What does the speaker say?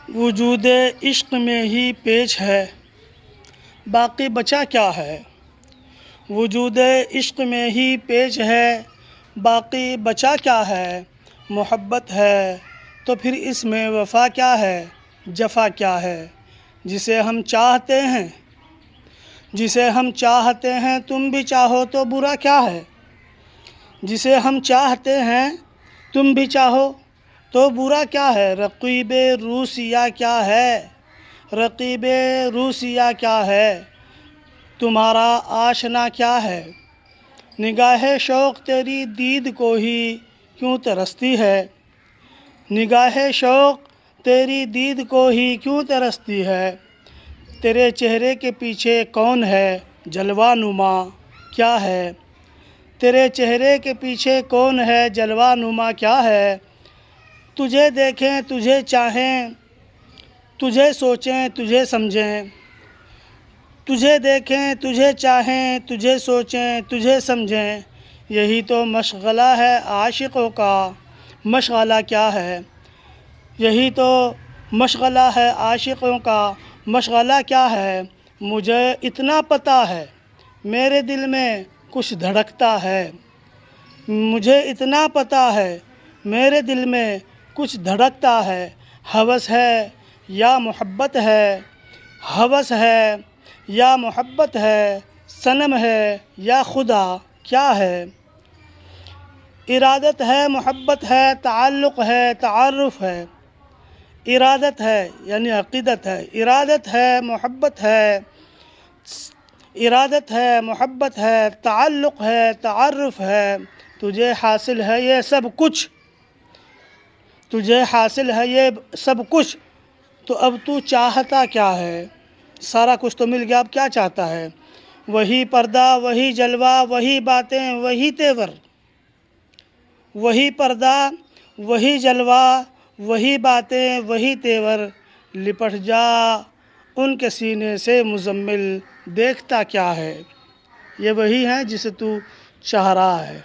وجود عشق میں ہی پیچ ہے، باقی بچا کیا ہے؟ وجود عشق میں ہی پیچ ہے، باقی بچا کیا ہے؟ محبت ہے تو پھر اس میں وفا کیا ہے؟ جفا کیا ہے؟ جسے ہم چاہتے ہیں تم بھی چاہو تو برا کیا ہے؟ جسے ہم چاہتے ہیں تم بھی چاہو تو برا کیا ہے؟ رقیب روسیہ کیا ہے؟ رقیب روسیہ کیا ہے؟ تمہارا آشنا کیا ہے؟ نگاہ شوق تیری دید کو ہی کیوں ترستی ہے؟ نگاہ شوق تیری دید کو ہی کیوں ترستی ہے؟ تیرے چہرے کے پیچھے کون ہے جلوہ نما کیا ہے؟ تیرے چہرے کے پیچھے کون ہے جلوہ نما کیا ہے؟ تجھے دیکھیں تجھے چاہیں تجھے سوچیں تجھے سمجھیں، تجھے دیکھیں تجھے چاہیں تجھے سوچیں تجھے سمجھیں، یہی تو مشغلہ ہے عاشقوں کا، مشغلہ کیا ہے؟ یہی تو مشغلہ ہے عاشقوں کا، مشغلہ کیا ہے؟ مجھے اتنا پتہ ہے میرے دل میں کچھ دھڑکتا ہے، مجھے اتنا پتہ ہے میرے دل میں کچھ دھڑکتا ہے، ہوس ہے یا محبت ہے، ہوس ہے یا محبت ہے، صنم ہے یا خدا کیا ہے؟ ارادت ہے محبت ہے تعلق ہے تعارف ہے، ارادت ہے یعنی عقیدت ہے، ارادت ہے محبت ہے، ارادت ہے محبت ہے، تعلق ہے تعارف ہے، تجھے حاصل ہے یہ سب کچھ، تجھے حاصل ہے یہ سب کچھ، تو اب تو چاہتا کیا ہے؟ سارا کچھ تو مل گیا، اب کیا چاہتا ہے؟ وہی پردہ وہی جلوہ وہی باتیں وہی تیور، وہی پردہ وہی جلوہ وہی باتیں وہی تیور، لپٹ جا ان کے سینے سے مزمل دیکھتا کیا ہے؟ یہ وہی ہے جسے تو چاہ رہا ہے۔